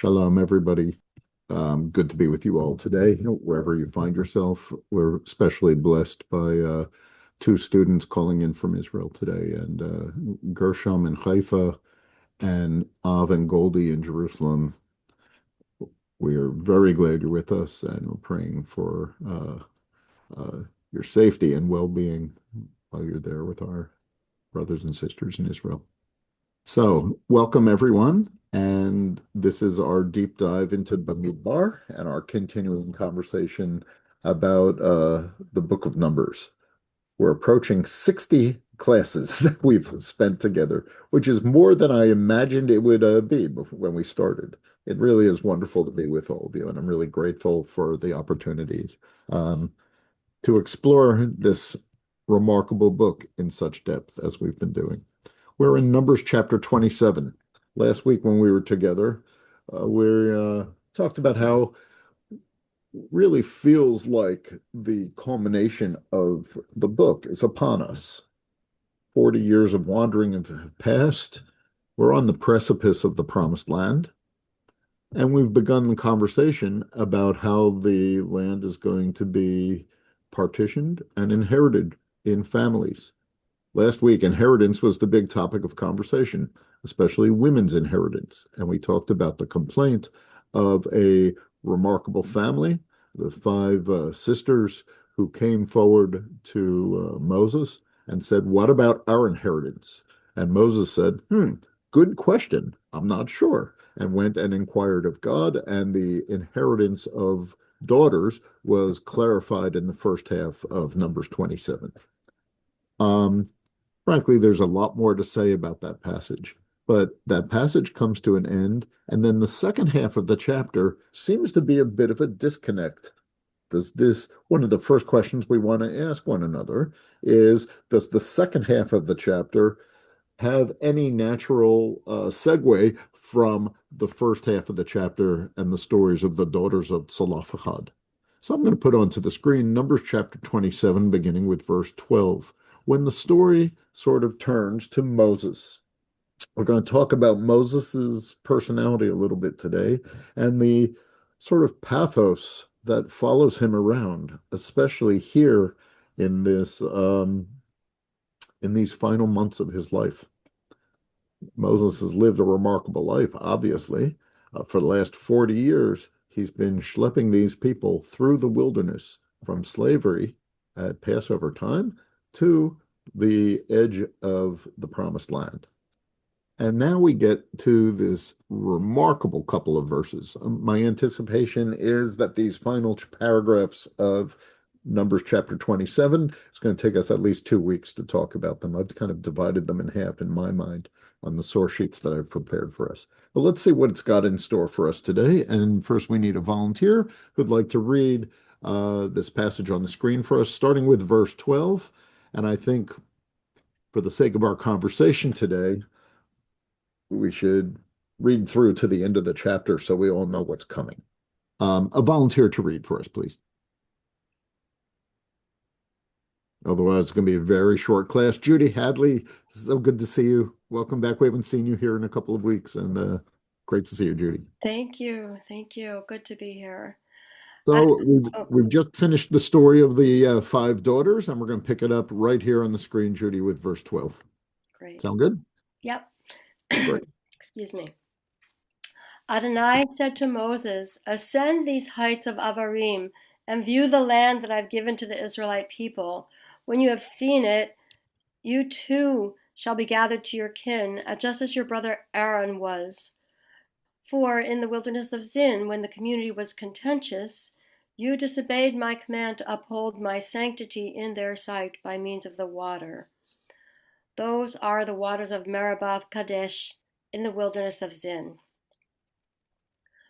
Shalom, everybody. Good to be with you all today, wherever you find yourself. We're especially blessed by two students calling in from Israel today, and Gershom in Haifa and Av and Goldie in Jerusalem. We are very glad you're with us, and we're praying for your safety and well-being while you're there with our brothers and sisters in Israel. So, welcome everyone. And this is our deep dive into Bemidbar and our continuing conversation about the book of Numbers. We're approaching 60 classes that we've spent together, which is more than I imagined it would be when we started. It really is wonderful to be with all of you, and I'm really grateful for the opportunities to explore this remarkable book in such depth as we've been doing. We're in Numbers chapter 27. Last week when we were together, we talked about how it really feels like the culmination of the book is upon us. 40 years of wandering have passed. We're on the precipice of the promised land. And we've begun the conversation about how the land is going to be partitioned and inherited in families. Last week, inheritance was the big topic of conversation, especially women's inheritance. And we talked about the complaint of a remarkable family, the five sisters who came forward to Moses and said, "What about our inheritance?" And Moses said, good question. I'm not sure. And went and inquired of God, and the inheritance of daughters was clarified in the first half of Numbers 27. Frankly, there's a lot more to say about that passage, but that passage comes to an end, and then the second half of the chapter seems to be a bit of a disconnect. One of the first questions we want to ask one another is, does the second half of the chapter have any natural segue from the first half of the chapter and the stories of the daughters of Zelophehad? So I'm going to put onto the screen Numbers chapter 27, beginning with verse 12, when the story sort of turns to Moses. We're going to talk about Moses's personality a little bit today and the sort of pathos that follows him around, especially here in this in these final months of his life. Moses has lived a remarkable life, obviously. For the last 40 years, he's been schlepping these people through the wilderness from slavery at Passover time to the edge of the promised land. And now we get to this remarkable couple of verses. My anticipation is that these final paragraphs of Numbers chapter 27, it's going to take us at least 2 weeks to talk about them. I've kind of divided them in half in my mind on the source sheets that I've prepared for us. But let's see what it's got in store for us today. And first, we need a volunteer who'd like to read this passage on the screen for us, starting with verse 12. And I think for the sake of our conversation today, we should read through to the end of the chapter so we all know what's coming. A volunteer to read for us, please. Otherwise, it's going to be a very short class. Judy Hadley, so good to see you. Welcome back. We haven't seen you here in a couple of weeks, and great to see you, Judy. Thank you. Thank you. Good to be here. So we've just finished the story of the five daughters, and we're going to pick it up right here on the screen, Judy, with verse 12. Great. Sound good? Yep. Great. Excuse me. Adonai said to Moses, "Ascend these heights of Avarim and view the land that I've given to the Israelite people. When you have seen it, you too shall be gathered to your kin, just as your brother Aaron was. For in the wilderness of Zin, when the community was contentious, you disobeyed my command to uphold my sanctity in their sight by means of the water. Those are the waters of Meribah Kadesh in the wilderness of Zin."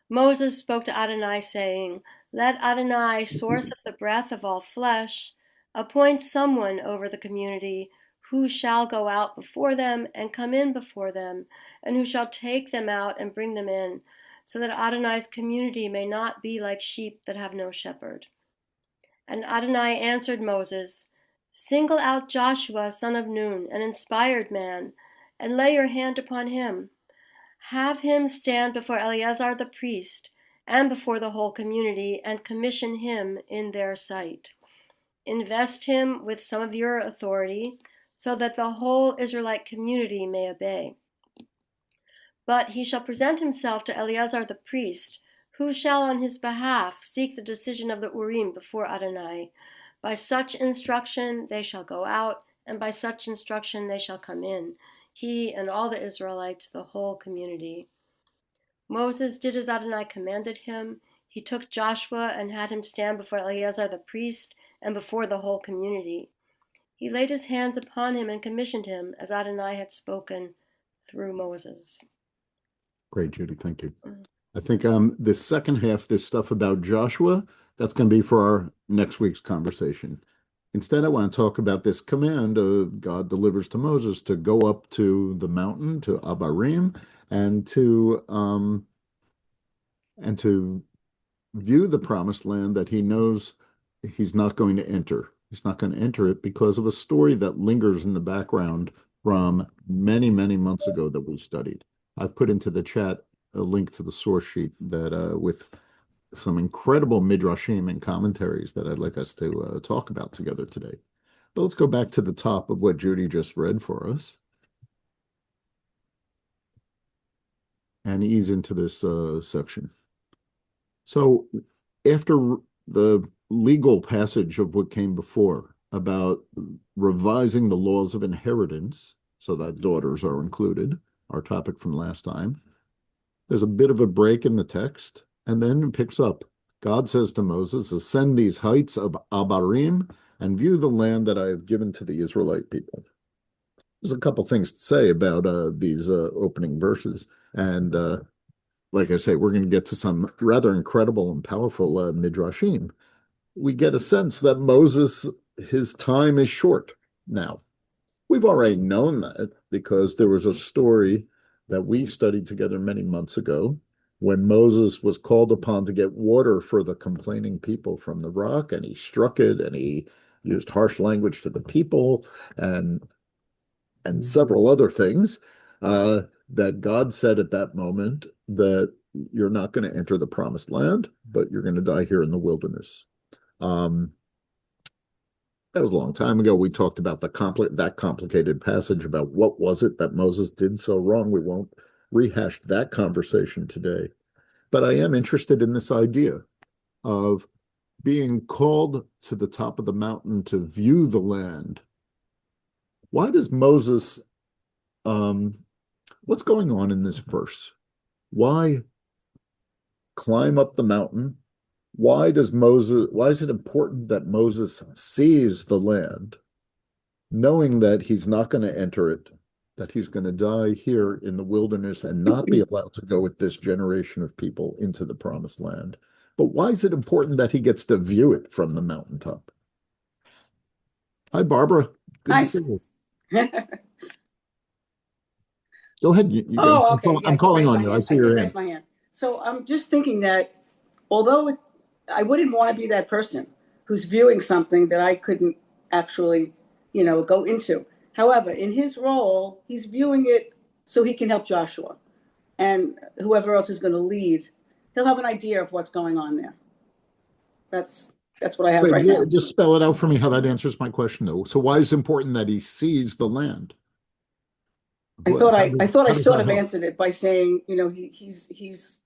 Moses spoke to Adonai, saying, "Let Adonai, source of the breath of all flesh, appoint someone over the community who shall go out before them and come in before them, and who shall take them out and bring them in, so that Adonai's community may not be like sheep that have no shepherd." And Adonai answered Moses, "Single out Joshua, son of Nun, an inspired man, and lay your hand upon him. Have him stand before Eleazar the priest and before the whole community and commission him in their sight. Invest him with some of your authority so that the whole Israelite community may obey. But he shall present himself to Eleazar the priest, who shall on his behalf seek the decision of the Urim before Adonai. By such instruction they shall go out, and by such instruction they shall come in, he and all the Israelites, the whole community. Moses did as Adonai commanded him. He took Joshua and had him stand before Eleazar the priest and before the whole community. He laid his hands upon him and commissioned him as Adonai had spoken through Moses. Great, Judy. Thank you. Mm. I think the second half, this stuff about Joshua, that's going to be for our next week's conversation. Instead, I want to talk about this command God delivers to Moses to go up to the mountain to Abarim and to view the promised land that he knows he's not going to enter. He's not going to enter it because of a story that lingers in the background from many, many months ago that we studied. I've put into the chat a link to the source sheet that with some incredible midrashim and commentaries that I'd like us to talk about together today. But let's go back to the top of what Judy just read for us and ease into this section. So after the legal passage of what came before about revising the laws of inheritance so that daughters are included, our topic from last time, there's a bit of a break in the text, and then it picks up. God says to Moses, ascend these heights of Abarim and view the land that I have given to the Israelite people. There's a couple things to say about these opening verses. And like I say, we're going to get to some rather incredible and powerful midrashim. We get a sense that Moses, his time is short now. We've already known that because there was a story that we studied together many months ago when Moses was called upon to get water for the complaining people from the rock, and he struck it, and he used harsh language to the people, and several other things that God said at that moment that you're not going to enter the promised land, but you're going to die here in the wilderness. That was a long time ago. We talked about that complicated passage about what was it that Moses did so wrong. We won't rehash that conversation today. But I am interested in this idea of being called to the top of the mountain to view the land. Why does Moses, what's going on in this verse? Why climb up the mountain? Why is it important that Moses sees the land, knowing that he's not going to enter it, that he's going to die here in the wilderness and not be allowed to go with this generation of people into the promised land? But why is it important that he gets to view it from the mountaintop? Hi, Barbara. Good to Hi. see you. Go ahead. Oh, okay. Yeah, I'm calling on my you. I hand. see I your did hand. raise my hand. So I'm just thinking that although I wouldn't want to be that person who's viewing something that I couldn't actually, go into. However, in his role, he's viewing it so he can help Joshua and whoever else is going to lead. He'll have an idea of what's going on there. That's what I have Wait, right now. just spell it out for me how that answers my question, though. So why is it important that he sees the land? I thought I How does sort that of help? answered it by saying, he's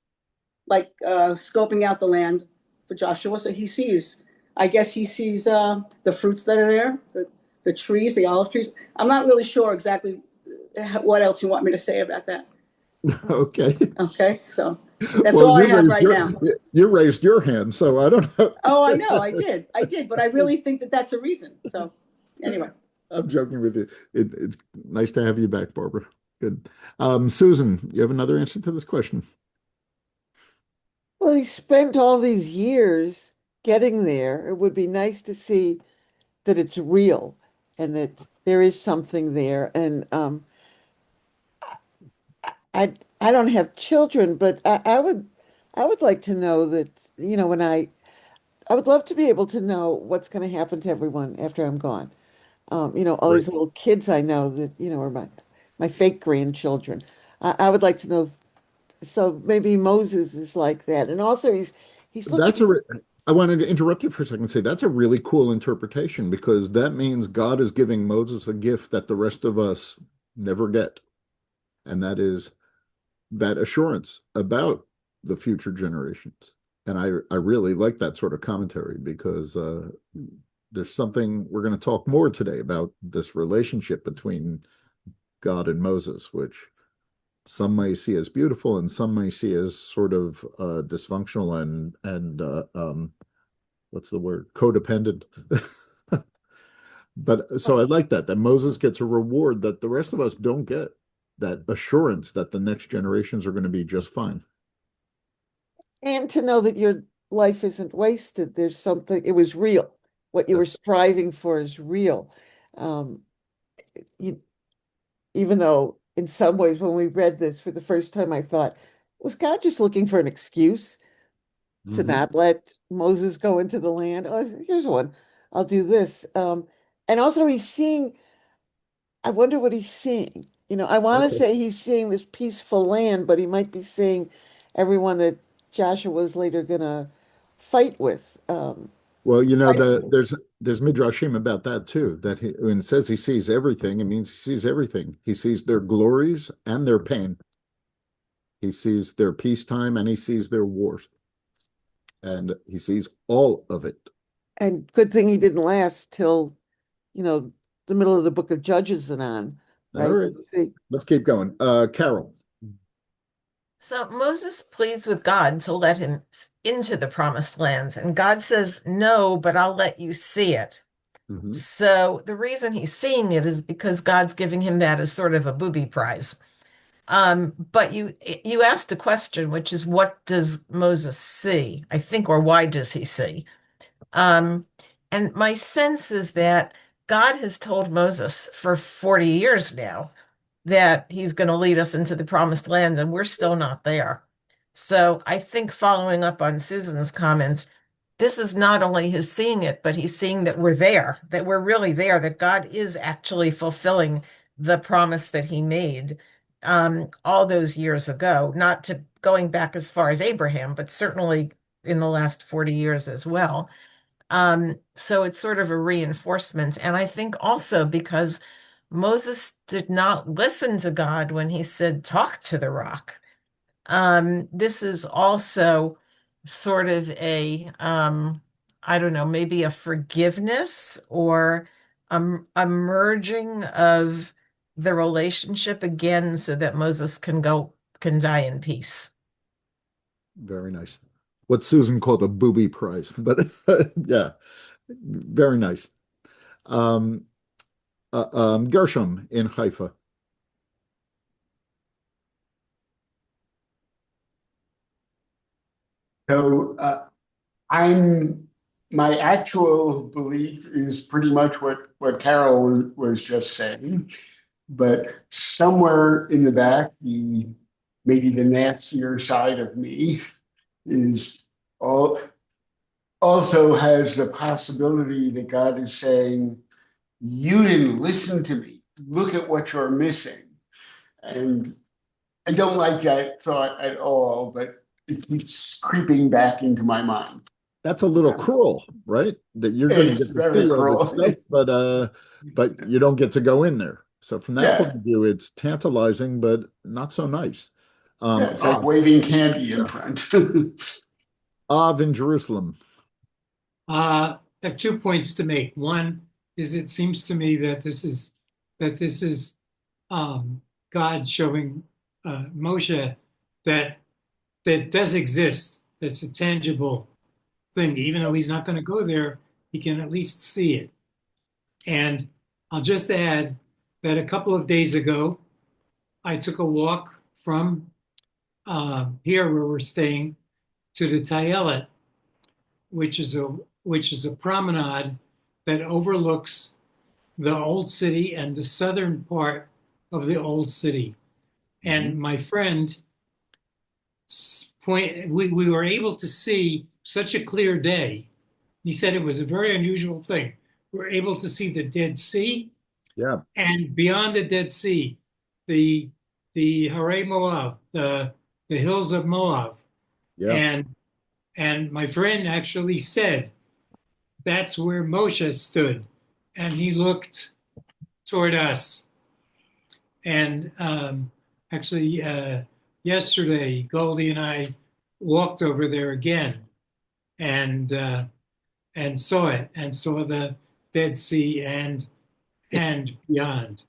like scoping out the land for Joshua. So I guess he sees the fruits that are there, the trees, the olive trees. I'm not really sure exactly what else you want me to say about that. Okay. Okay, so that's Well, all I have right now. you raised your hand, so I don't know. Oh, I know, I did, but I really think that that's a reason. So anyway. I'm joking with you. It's nice to have you back, Barbara. Good. Susan, you have another answer to this question? Well, he spent all these years getting there. It would be nice to see that it's real and that there is something there. And I don't have children, but I would like to know that, when I would love to be able to know what's going to happen to everyone after I'm gone. All Right. these little kids I know that, are my fake grandchildren. I would like to know So maybe Moses is like that. And also he's That's looking. a. I wanted to interrupt you for a second and say that's a really cool interpretation because that means God is giving Moses a gift that the rest of us never get, and that is that assurance about the future generations. And I really like that sort of commentary because there's something we're going to talk more today about this relationship between God and Moses, which some may see as beautiful and some may see as sort of dysfunctional and what's the word, codependent. But so I like that Moses gets a reward that the rest of us don't get, that assurance that the next generations are going to be just fine. And to know that your life isn't wasted. There's something, it was real. What you were That's striving for is real. Um, you, Even though in some ways, when we read this for the first time, I thought, was God just looking for an excuse to Mhm. not let Moses go into the land? Oh, here's one. I'll do this. And also he's seeing, I wonder what he's seeing. I want to Okay. say he's seeing this peaceful land, but he might be seeing everyone that Joshua was later gonna fight with. Well, Right. there's midrashim about that too. That when it says he sees everything, it means he sees everything. He sees their glories and their pain. He sees their peacetime and he sees their wars, and he sees all of it. And good thing he didn't last till, you know, the middle of the book of Judges and on, All right? right, let's keep going. Carol. So Moses pleads with God to let him into the promised lands, and God says, "No, but I'll let you see it." Mhm. So the reason he's seeing it is because God's giving him that as sort of a booby prize. But you asked a question, which is what does Moses see? I think, or why does he see? Um, and my sense is that God has told Moses for 40 years now that he's going to lead us into the promised land, and we're still not there. So I think following up on Susan's comments, this is not only his seeing it, but he's seeing that we're there, that we're really there, that God is actually fulfilling the promise that he made all those years ago, not to going back as far as Abraham, but certainly in the last 40 years as well. So it's sort of a reinforcement. And I think also because Moses did not listen to God when he said, talk to the rock. This is also sort of I don't know, maybe a forgiveness or a merging of the relationship again so that Moses can die in peace. Very nice. What Susan called a booby prize, but yeah, very nice. Um, Gershom in Haifa. So I'm my actual belief is pretty much what Carol was just saying, but somewhere in the back, the maybe the nastier side of me is all, also has the possibility that God is saying, "You didn't listen to me. Look at what you're missing." And I don't like that thought at all, but it keeps creeping back into my mind. That's a little Um, cruel, right? That you're going to it's get to very see all this cruel. stuff, but you don't get to go in there. So from that point Yeah, of view, it's tantalizing, but not so nice. yeah, it's like Av, waving candy in front. Av in Jerusalem. I have 2 points to make. One is it seems to me that this is God showing Moshe that that does exist. That's a tangible thing. Even though he's not going to go there, he can at least see it. And I'll just add that a couple of days ago, I took a walk from here where we're staying to the Tayelet, which is a promenade that overlooks the old city and the southern part of the old city. Mhm. And my friend we were able to see such a clear day. He said it was a very unusual thing. We were able to see the Dead Sea, Yeah. and beyond the Dead Sea, the Hare Moav, the the hills of Moab. Yeah. And my friend actually said that's where Moshe stood, and he looked toward us. And actually, yesterday, Goldie and I walked over there again and saw it, and saw the Dead Sea and beyond.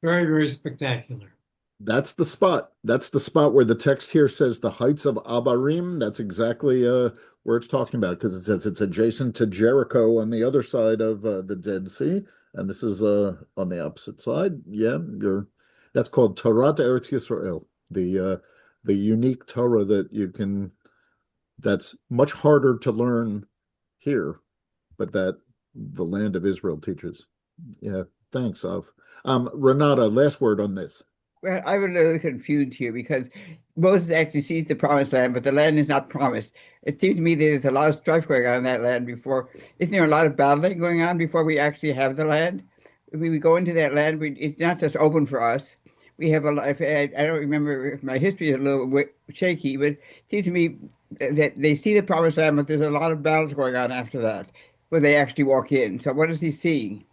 Very, very spectacular. That's the spot. That's the spot where the text here says the heights of Abarim. That's exactly where it's talking about, because it says it's adjacent to Jericho on the other side of the Dead Sea, and this is on the opposite side. Yeah, you're. That's called Torah Eretz Yisrael, the unique Torah that you can. That's much harder to learn here, but that the land of Israel teaches. Yeah, thanks, Av. Renata, last word on this. Well, I'm a little confused here because Moses actually sees the promised land, but the land is not promised. It seems to me there's a lot of strife going on in that land before. Isn't there a lot of battling going on before we actually have the land? When we go into that land, it's not just open for us. We have a lot. I don't remember if my history is a little shaky, but it seems to me that they see the promised land, but there's a lot of battles going on after that when they actually walk in. So what is he seeing?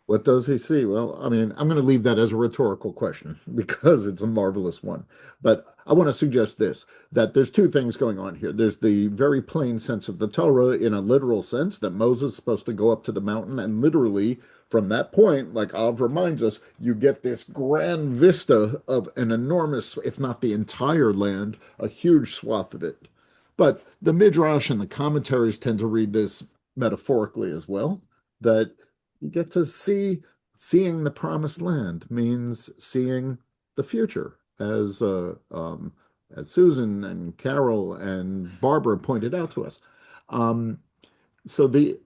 What does he see? Well, I mean, I'm going to leave that as a rhetorical question because it's a marvelous one. But I want to suggest this, that there's two things going on here. There's the very plain sense of the Torah in a literal sense that Moses is supposed to go up to the mountain, and literally from that point, like Av reminds us, you get this grand vista of an enormous, if not the entire land, a huge swath of it. But the Midrash and the commentaries tend to read this metaphorically as well, that you get to seeing the promised land means seeing the future, as Susan and Carol and Barbara pointed out to us. Um, so the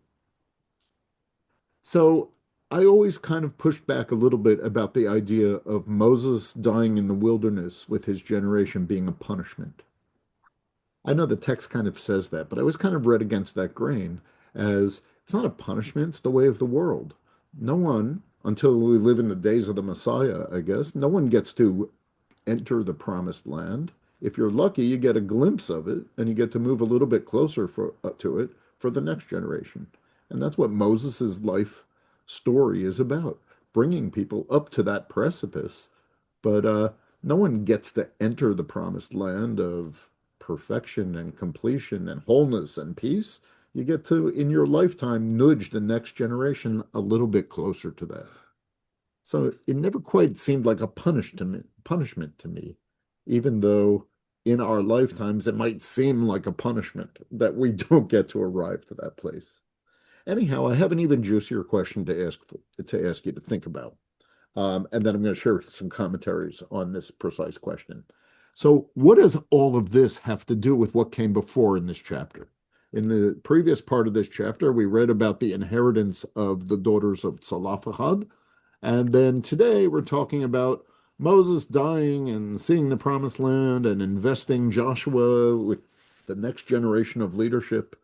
so I always kind of pushed back a little bit about the idea of Moses dying in the wilderness with his generation being a punishment. I know the text kind of says that, but I was kind of read against that grain as it's not a punishment, it's the way of the world. No one, until we live in the days of the Messiah, I guess, no one gets to enter the promised land. If you're lucky, you get a glimpse of it and you get to move a little bit closer to it for the next generation. And that's what Moses's life story is about, bringing people up to that precipice. But no one gets to enter the promised land of perfection and completion and wholeness and peace. You get to, in your lifetime, nudge the next generation a little bit closer to that. So it never quite seemed like a punishment to me, even though in our lifetimes it might seem like a punishment that we don't get to arrive to that place. Anyhow, I have an even juicier question to ask you to think about. And then I'm going to share some commentaries on this precise question. So, what does all of this have to do with what came before in this chapter? In the previous part of this chapter, we read about the inheritance of the daughters of Tzalafahad. And then today we're talking about Moses dying and seeing the promised land and investing Joshua with the next generation of leadership.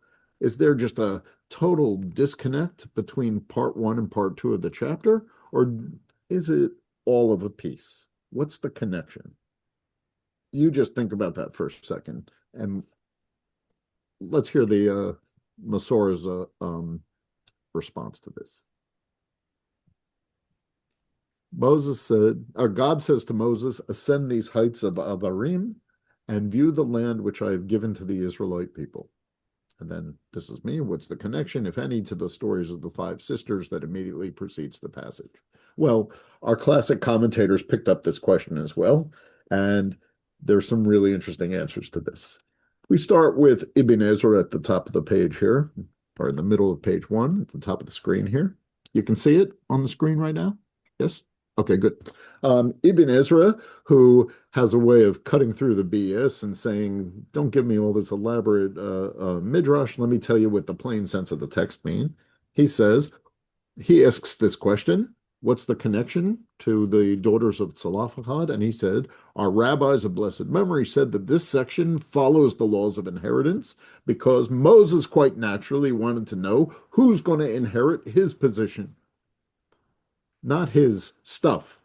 Is there just a total disconnect between part one and part two of the chapter? Or is it all of a piece? What's the connection? You just think about that for a second, and let's hear the Masor's response to this. Moses said, or God says to Moses, ascend these heights of Avarim and view the land which I have given to the Israelite people. And then this is me. What's the connection, if any, to the stories of the five sisters that immediately precedes the passage? Well, our classic commentators picked up this question as well, and there's some really interesting answers to this. We start with Ibn Ezra at the top of the page here, or in the middle of page one, at the top of the screen here. You can see it on the screen right now? Yes? Okay, good. Ibn Ezra, who has a way of cutting through the BS and saying, don't give me all this elaborate midrash, let me tell you what the plain sense of the text mean. He asks this question, what's the connection to the daughters of Tzalafahad? And he said, our rabbis of blessed memory said that this section follows the laws of inheritance because Moses quite naturally wanted to know who's going to inherit his position. Not his stuff,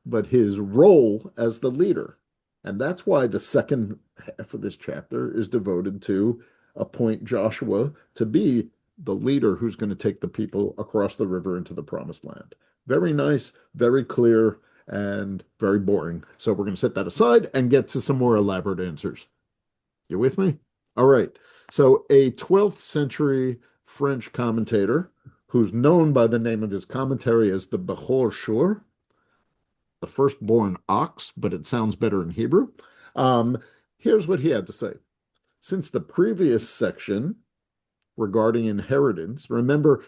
but his role as the leader. And that's why the second half of this chapter is devoted to appoint Joshua to be the leader who's going to take the people across the river into the promised land. Very nice, very clear, and very boring. So we're going to set that aside and get to some more elaborate answers. You with me? All right. So a 12th century French commentator who's known by the name of his commentary as the Bechor Shur, the firstborn ox, but it sounds better in Hebrew. Um, Here's what he had to say. Since the previous section regarding inheritance, remember,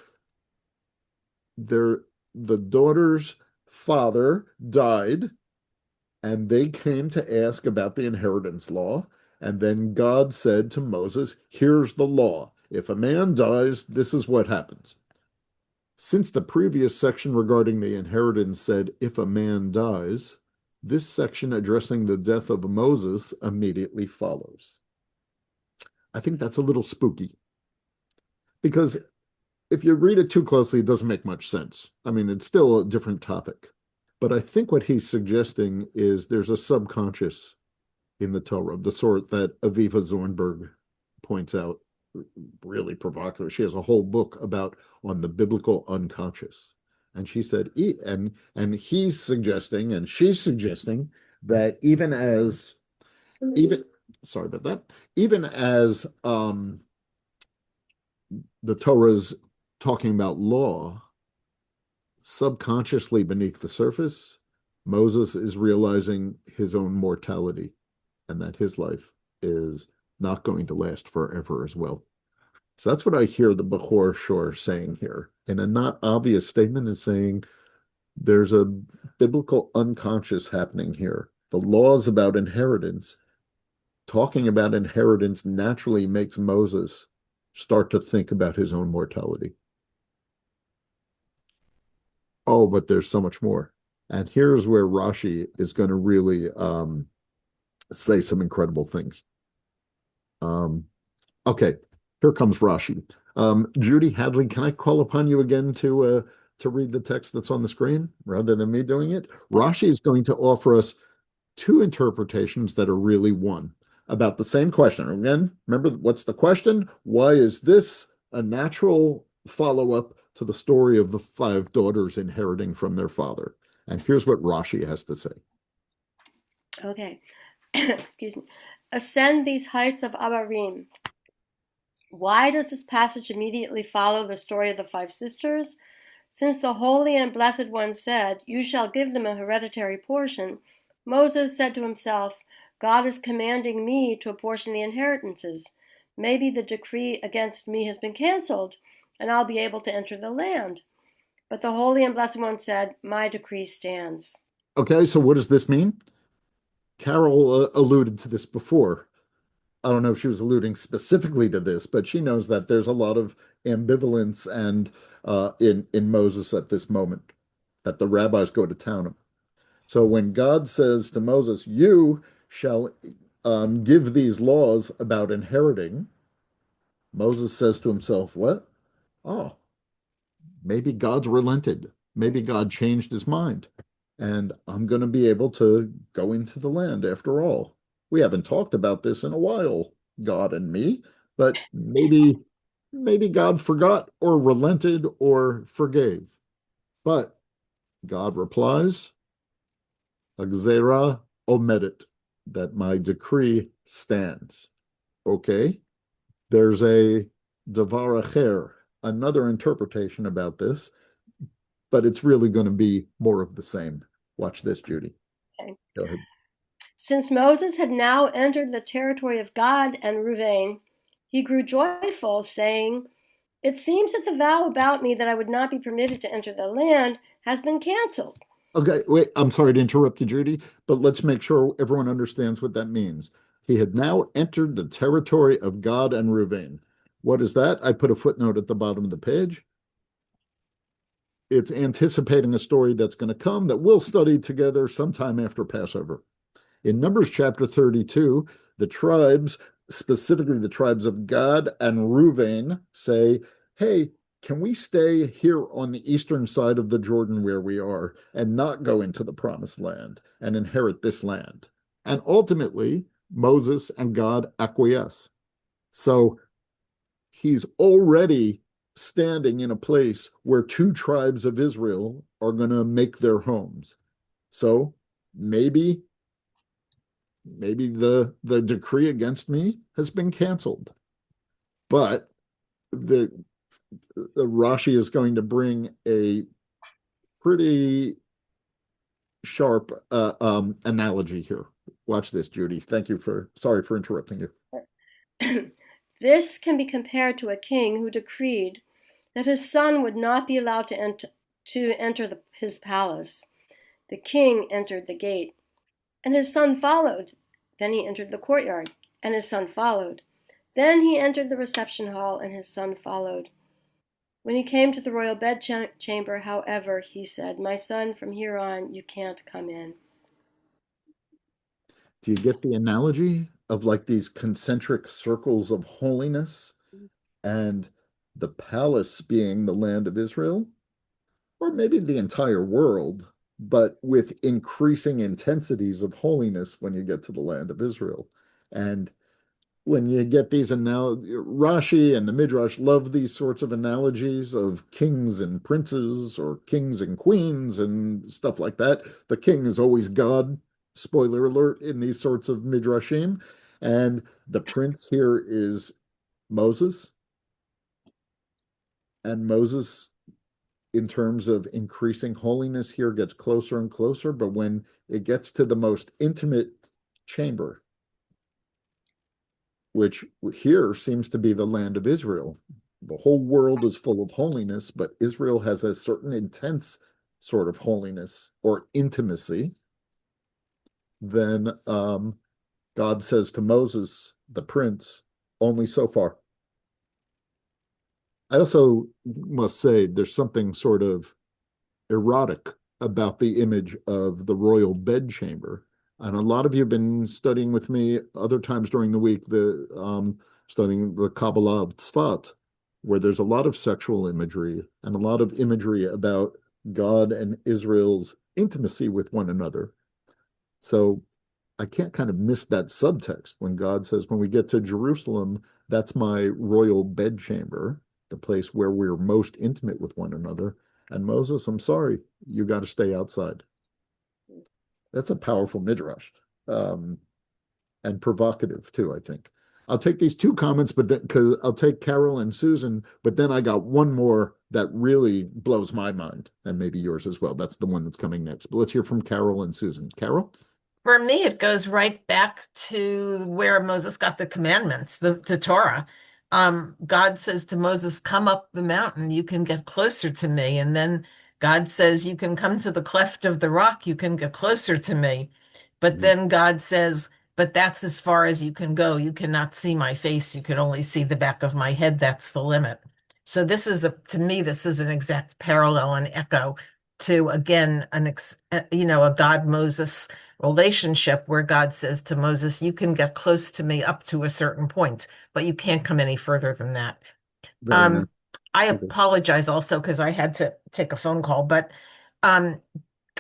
the daughter's father died, and they came to ask about the inheritance law. And then God said to Moses, here's the law. If a man dies, this is what happens. Since the previous section regarding the inheritance said, if a man dies, this section addressing the death of Moses immediately follows. I think that's a little spooky because if you read it too closely, it doesn't make much sense. I mean, it's still a different topic. But I think what he's suggesting is there's a subconscious in the Torah, the sort that Aviva Zornberg points out, really provocative. She has a whole book about on the biblical unconscious. And she said, and he's suggesting, and she's suggesting that even sorry about that, even as the Torah's talking about law, subconsciously beneath the surface, Moses is realizing his own mortality and that his life is not going to last forever as well. So that's what I hear the Bechor Shor saying here. In a not obvious statement is saying there's a biblical unconscious happening here. The laws about inheritance, talking about inheritance naturally makes Moses start to think about his own mortality. Oh, but there's so much more. And here's where Rashi is going to really say some incredible things. Okay, here comes Rashi. Judy Hadley, can I call upon you again to read the text that's on the screen rather than me doing it? Rashi is going to offer us two interpretations that are really one about the same question. Again, remember, what's the question? Why is this a natural follow-up to the story of the 5 daughters inheriting from their father? And here's what Rashi has to say. Okay. Excuse me. Ascend these heights of Abarim. Why does this passage immediately follow the story of the 5 sisters? Since the Holy and Blessed One said, you shall give them a hereditary portion, Moses said to himself, God is commanding me to apportion the inheritances. Maybe the decree against me has been canceled, and I'll be able to enter the land. But the Holy and Blessed One said, my decree stands. Okay, so what does this mean? Carol alluded to this before. I don't know if she was alluding specifically to this, but she knows that there's a lot of ambivalence and in Moses at this moment, that the rabbis go to town on. So when God says to Moses, you shall give these laws about inheriting, Moses says to himself, what? Oh, maybe God's relented. Maybe God changed his mind. And I'm going to be able to go into the land after all. We haven't talked about this in a while, God and me, but maybe God forgot or relented or forgave. But God replies, Agzera omedet, that my decree stands. Okay, there's a davar acher, another interpretation about this, but it's really going to be more of the same. Watch this, Judy. Okay. Go ahead. Since Moses had now entered the territory of Gad and Reuben, he grew joyful, saying, it seems that the vow about me that I would not be permitted to enter the land has been canceled. Okay, wait, I'm sorry to interrupt you, Judy, but let's make sure everyone understands what that means. He had now entered the territory of Gad and Reuben. What is that? I put a footnote at the bottom of the page. It's anticipating a story that's going to come that we'll study together sometime after Passover. In Numbers chapter 32, the tribes, specifically the tribes of Gad and Reuben, say, hey, can we stay here on the eastern side of the Jordan where we are and not go into the promised land and inherit this land? And ultimately, Moses and God acquiesce. So he's already standing in a place where two tribes of Israel are going to make their homes. So maybe the decree against me has been canceled. But the Rashi is going to bring a pretty sharp analogy here. Watch this, Judy. Sorry for interrupting you. This can be compared to a king who decreed that his son would not be allowed to enter his palace. The king entered the gate, and his son followed. Then he entered the courtyard, and his son followed. Then he entered the reception hall, and his son followed. When he came to the royal bedchamber, however, he said, "My son, from here on, you can't come in." Do you get the analogy of like these concentric circles of holiness and the palace being the land of Israel, or maybe the entire world, but with increasing intensities of holiness when you get to the land of Israel? And when you get these Rashi and the Midrash love these sorts of analogies of kings and princes or kings and queens and stuff like that. The king is always God, spoiler alert, in these sorts of Midrashim. And the prince here is Moses. And Moses, in terms of increasing holiness here, gets closer and closer. But when it gets to the most intimate chamber, which here seems to be the land of Israel. The whole world is full of holiness, but Israel has a certain intense sort of holiness or intimacy. Then God says to Moses, the prince, only so far. I also must say there's something sort of erotic about the image of the royal bedchamber. And a lot of you have been studying with me other times during the week, studying the Kabbalah of Tzfat, where there's a lot of sexual imagery and a lot of imagery about God and Israel's intimacy with one another. So I can't kind of miss that subtext when God says, when we get to Jerusalem, that's my royal bedchamber, the place where we're most intimate with one another. And Moses, I'm sorry, you got to stay outside. That's a powerful midrash, and provocative too, I think. I'll take these two comments, but then because I'll take Carol and Susan, but then I got one more that really blows my mind, and maybe yours as well. That's the one that's coming next. But let's hear from Carol and Susan. Carol? For me, it goes right back to where Moses got the commandments, the Torah. God says to Moses, "Come up the mountain, you can get closer to me." And then God says, "You can come to the cleft of the rock, you can get closer to me." But then God says, "But that's as far as you can go. You cannot see my face. You can only see the back of my head. That's the limit." So to me, this is an exact parallel and echo to, again, a God Moses relationship where God says to Moses, "You can get close to me up to a certain point, but you can't come any further than that." Very nice. I Okay. apologize also because I had to take a phone call, but um,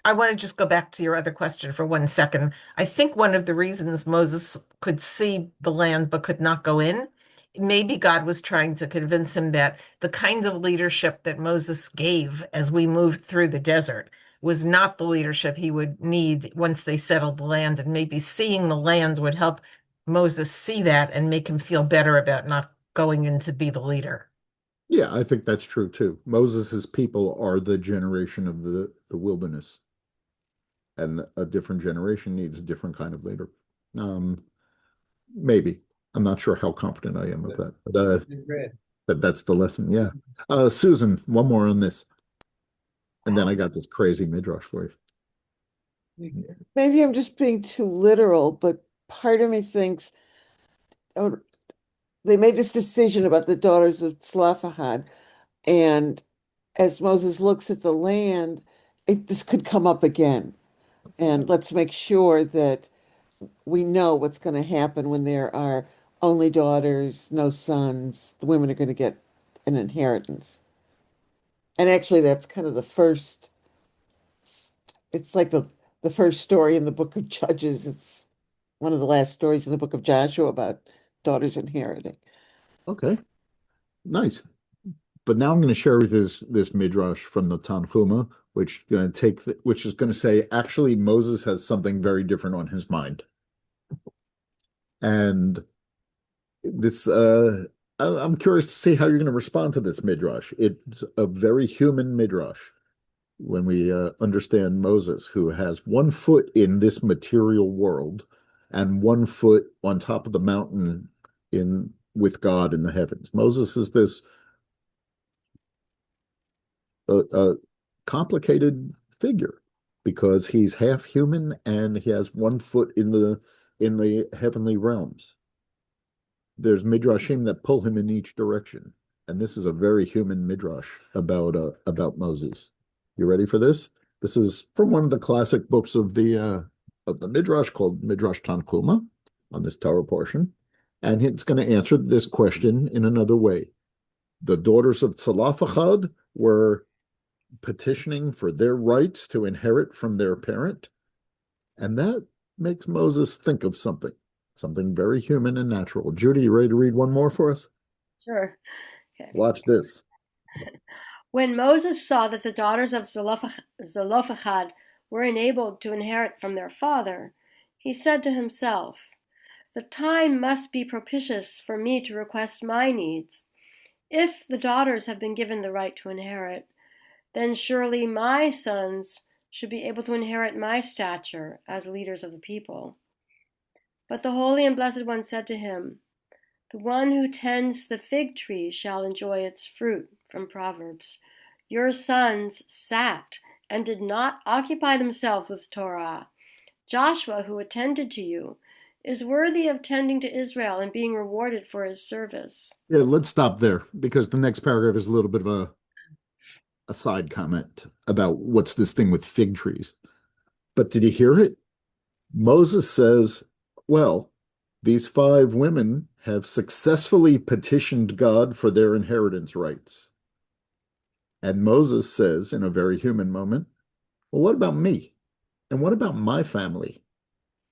I want to just go back to your other question for 1 second. I think one of the reasons Moses could see the land but could not go in, maybe God was trying to convince him that the kind of leadership that Moses gave as we moved through the desert was not the leadership he would need once they settled the land. And maybe seeing the land would help Moses see that and make him feel better about not going in to be the leader. Yeah, I think that's true too. Moses's people are the generation of the wilderness, and a different generation needs a different kind of leader. Um, Maybe. I'm not sure how confident I am of that, but that's the lesson. Yeah. Susan, one more on this, and then I got this crazy midrash for you. Maybe I'm just being too literal, but part of me thinks, oh, they made this decision about the daughters of Tzlafahad, and as Moses looks at the land, this could come up again. And let's make sure that we know what's going to happen when there are only daughters, no sons. The women are going to get an inheritance. And actually, that's kind of the first, it's like the first story in the book of Judges. It's one of the last stories in the book of Joshua about daughters inheriting. Okay, nice. But now I'm going to share with this midrash from the Tanhuma, which is going to say actually Moses has something very different on his mind, and this I'm curious to see how you're going to respond to this midrash. It's a very human midrash when we understand Moses, who has one foot in this material world and one foot on top of the mountain in with God in the heavens. Moses is this complicated figure because he's half human and he has one foot in the heavenly realms. There's midrashim that pull him in each direction, and this is a very human midrash about Moses. You ready for this? This is from one of the classic books of the midrash called Midrash Tanhuma on this Torah portion, and it's going to answer this question in another way. The daughters of Tzalafachad were petitioning for their rights to inherit from their parent. And that makes Moses think of something very human and natural. Judy, you ready to read one more for us? Sure. Okay. Watch this. When Moses saw that the daughters of Zelophehad were enabled to inherit from their father, he said to himself, "The time must be propitious for me to request my needs. If the daughters have been given the right to inherit, then surely my sons should be able to inherit my stature as leaders of the people." But the Holy and Blessed One said to him, "The one who tends the fig tree shall enjoy its fruit," from Proverbs. Your sons sat and did not occupy themselves with Torah. Joshua, who attended to you, is worthy of tending to Israel and being rewarded for his service. Yeah, let's stop there because the next paragraph is a little bit of a side comment about what's this thing with fig trees. But did you hear it? Moses says, well, these 5 women have successfully petitioned God for their inheritance rights. And Moses says, in a very human moment, well, what about me? And what about my family?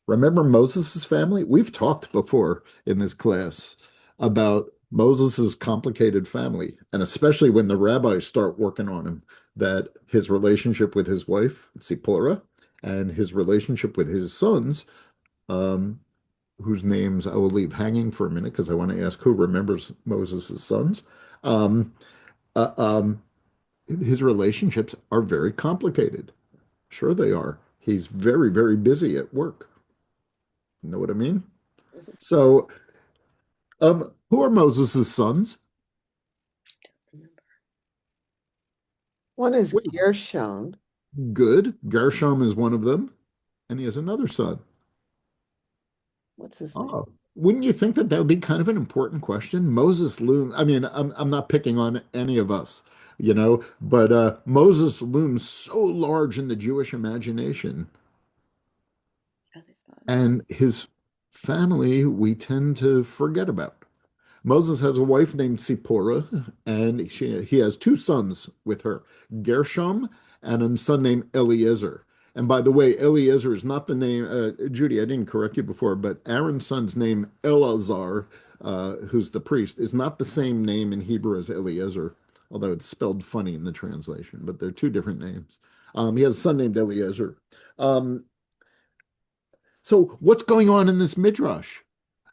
Remember Moses' family? We've talked before in this class about Moses' complicated family, and especially when the rabbis start working on him, that his relationship with his wife, Zipporah, and his relationship with his sons, whose names I will leave hanging for a minute because I want to ask who remembers Moses' sons. Uh, um, his relationships are very complicated. Sure, they are. He's very, very busy at work. You know what I mean? So, who are Moses' sons? One is Wait, Gershon. good. Gershom is one of them, and he has another son. What's his name? Oh, wouldn't you think that that would be kind of an important question? Moses looms. I mean, I'm not picking on any of us, but Moses looms so large in the Jewish imagination, and his family we tend to forget about. Moses has a wife named Zipporah, and he has 2 sons with her, Gershom and a son named Eliezer. And by the way, Eliezer is not the name, Judy, I didn't correct you before, but Aaron's son's name, Eleazar, who's the priest, is not the same name in Hebrew as Eliezer, although it's spelled funny in the translation, but they're 2 different names. He has a son named Eliezer. So what's going on in this midrash?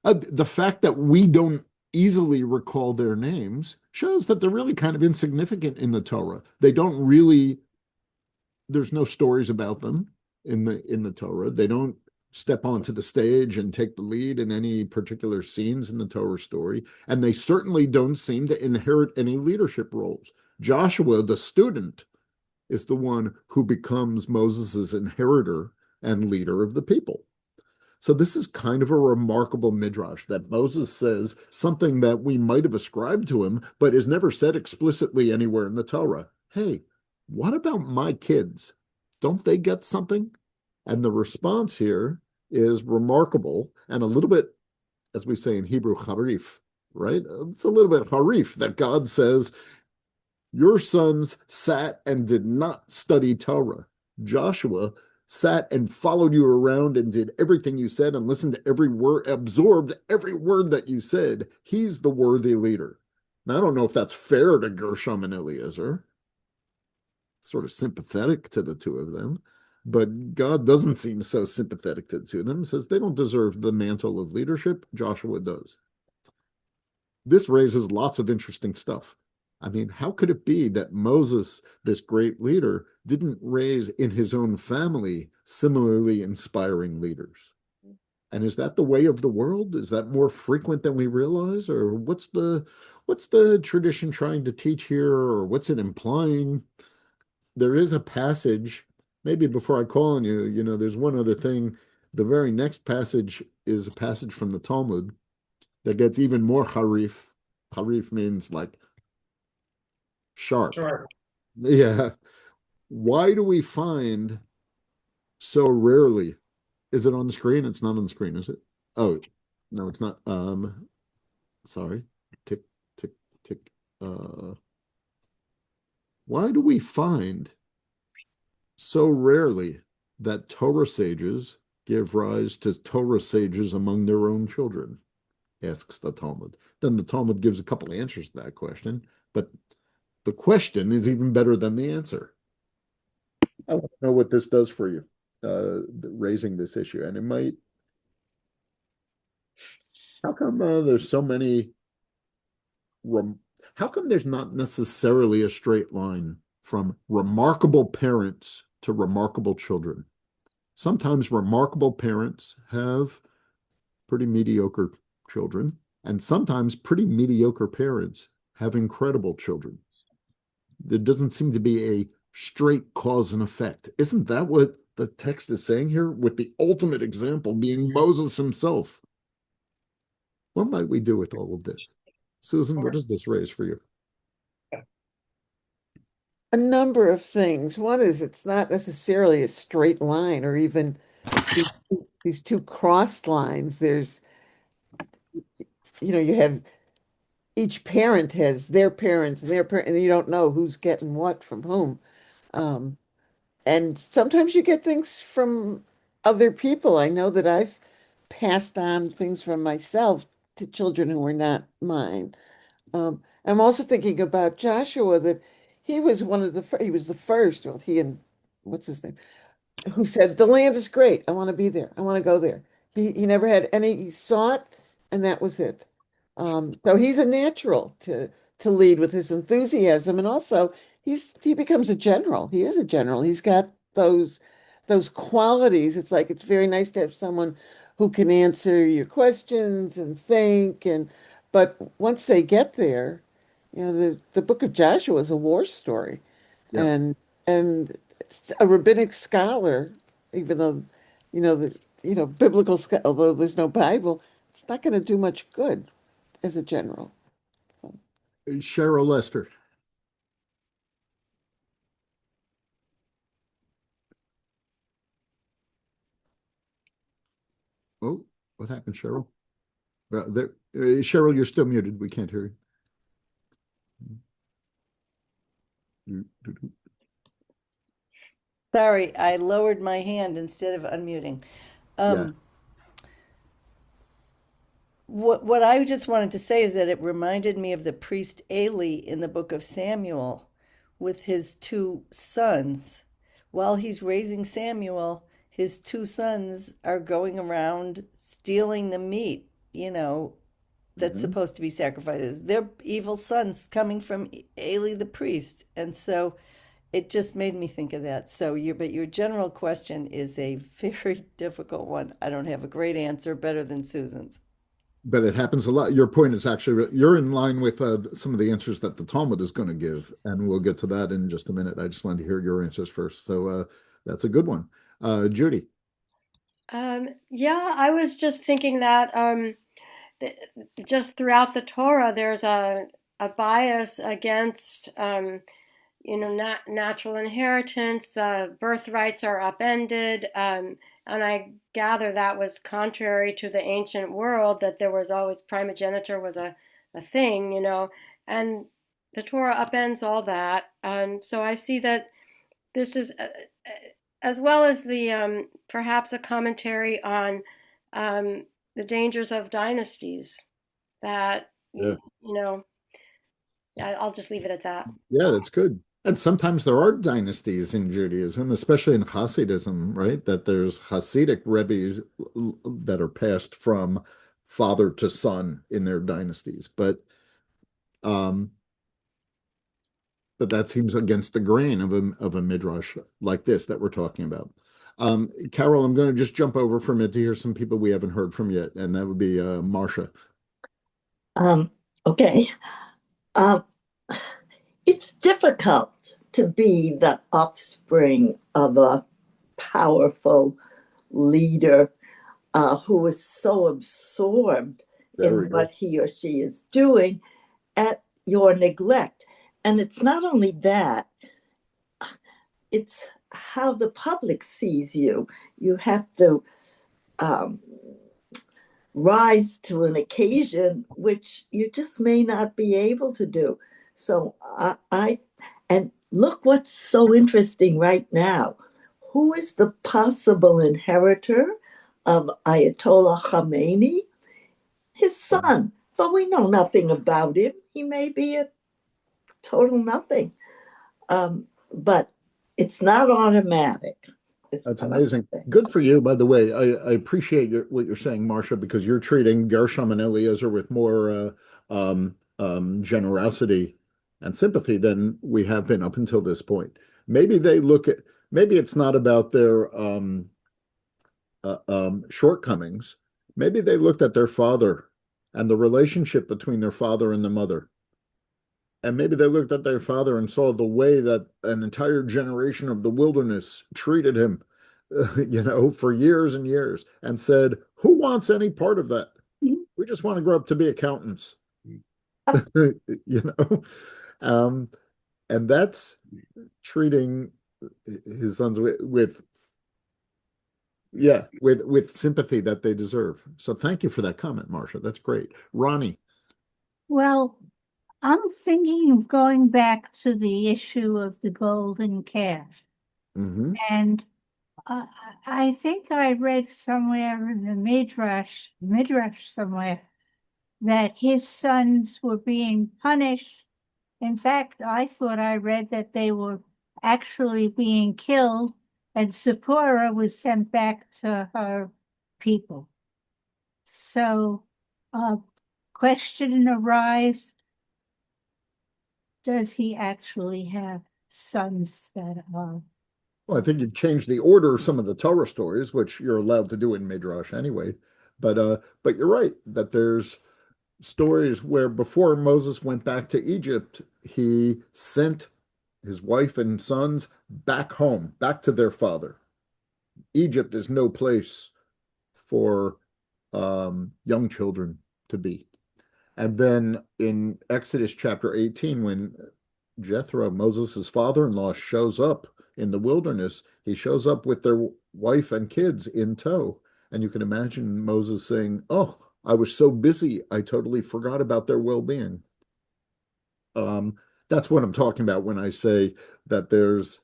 The fact that we don't easily recall their names shows that they're really kind of insignificant in the Torah. They don't really, there's no stories about them in the Torah. They don't step onto the stage and take the lead in any particular scenes in the Torah story. And they certainly don't seem to inherit any leadership roles. Joshua, the student, is the one who becomes Moses's inheritor and leader of the people. So this is kind of a remarkable midrash that Moses says something that we might have ascribed to him, but is never said explicitly anywhere in the Torah. Hey, what about my kids? Don't they get something? And the response here is remarkable and a little bit, as we say in Hebrew, harif, right? It's a little bit harif that God says, your sons sat and did not study Torah. Joshua sat and followed you around and did everything you said and listened to every word, absorbed every word that you said, he's the worthy leader. Now, I don't know if that's fair to Gershom and Eliezer, sort of sympathetic to the two of them, but God doesn't seem so sympathetic to the two of them. He says they don't deserve the mantle of leadership. Joshua does. This raises lots of interesting stuff. I mean, how could it be that Moses, this great leader, didn't raise in his own family similarly inspiring leaders? And is that the way of the world? Is that more frequent than we realize? Or what's the tradition trying to teach here? Or what's it implying? There is a passage, maybe before I call on you, there's one other thing. The very next passage is a passage from the Talmud that gets even more harif. Harif means like sharp. Sure. Yeah. Why do we find so rarely? Is it on the screen? It's not on the screen, is it? Oh, no, it's not. Sorry. Tick, tick, tick. Why do we find so rarely that Torah sages give rise to Torah sages among their own children? Asks the Talmud. Then the Talmud gives a couple of answers to that question, but the question is even better than the answer. I want to know what this does for you, raising this issue. And it might, how come there's so many, how come there's not necessarily a straight line from remarkable parents to remarkable children? Sometimes remarkable parents have pretty mediocre children, and sometimes pretty mediocre parents have incredible children. There doesn't seem to be a straight cause and effect. Isn't that what the text is saying here? With the ultimate example being Moses himself. What might we do with all of this? Susan, what does this raise for you? A number of things. One is it's not necessarily a straight line or even these, these two crossed lines. You have each parent has their parents and their parent, and you don't know who's getting what from whom. Um, and sometimes you get things from other people. I know that I've passed on things from myself to children who were not mine. I'm also thinking about Joshua that he was he was the first, well, he and what's his name, who said, the land is great. I want to be there. I want to go there. He never had any, he saw it, and that was it. So he's a natural to lead with his enthusiasm, and also he becomes a general. He is a general. He's got those qualities. It's like it's very nice to have someone who can answer your questions and think, and but once they get there, the book of Joshua is a war story, Yeah. and it's a rabbinic scholar, even though biblical scholar, although there's no Bible, it's not going to do much good as a general. Cheryl Lester. Oh, what happened, Cheryl? Cheryl, you're still muted. We can't hear you. Sorry, I lowered my hand instead of unmuting. Yeah. Um, what I just wanted to say is that it reminded me of the priest Eli in the book of Samuel with his two sons. While he's raising Samuel, his two sons are going around stealing the meat, that's Mhm. supposed to be sacrifices. They're evil sons coming from Eli the priest. And so it just made me think of that. So your general question is a very difficult one. I don't have a great answer, better than Susan's. But it happens a lot. Your point is actually, you're in line with some of the answers that the Talmud is going to give, and we'll get to that in just a minute. I just wanted to hear your answers first. So that's a good one. Judy. Yeah, I was just thinking that th- just throughout the Torah, there's a bias against natural inheritance. Birthrights are upended, and I gather that was contrary to the ancient world, that there was always primogeniture was a thing, and the Torah upends all that. So I see that this is as well as the perhaps a commentary on the dangers of dynasties. That Yeah. you know, I'll just leave it at that. Yeah, that's good. And sometimes there are dynasties in Judaism, especially in Hasidism, right? That there's Hasidic rebbes that are passed from father to son in their dynasties. Um, but that seems against the grain of a midrash like this that we're talking about. Carol, I'm going to just jump over for a minute to hear some people we haven't heard from yet, and that would be Marcia. Um, okay. Um, it's difficult to be the offspring of a powerful leader who is so absorbed in what he or she is doing at your neglect. And it's not only that, it's how the public sees you. You have to rise to an occasion which you just may not be able to do. So and look what's so interesting right now. Who is the possible inheritor of Ayatollah Khamenei? His son. But we know nothing about him. He may be a total nothing. But it's not automatic. That's amazing. Good for you, by the way. I appreciate what you're saying, Marcia, because you're treating Gershom and Eliezer with more generosity and sympathy than we have been up until this point. Maybe maybe it's not about their shortcomings. Maybe they looked at their father and the relationship between their father and the mother. And maybe they looked at their father and saw the way that an entire generation of the wilderness treated him, for years and years, and said, who wants any part of that? We just want to grow up to be accountants. you know? And that's treating his sons with sympathy that they deserve. So thank you for that comment, Marcia. That's great. Ronnie. Well, I'm thinking of going back to the issue of the golden calf. Mm-hmm. And I think I read somewhere in the Midrash somewhere, that his sons were being punished. In fact, I thought I read that they were actually being killed, and Zipporah was sent back to her people. So, question arises, does he actually have sons that are? Well, I think you've changed the order of some of the Torah stories, which you're allowed to do in Midrash anyway. But you're right that there's stories where before Moses went back to Egypt, he sent his wife and sons back home, back to their father. Egypt is no place for young children to be. And then in Exodus chapter 18, when Jethro, Moses' father-in-law, shows up in the wilderness, he shows up with their wife and kids in tow. And you can imagine Moses saying, oh, I was so busy, I totally forgot about their well-being. That's what I'm talking about when I say that there's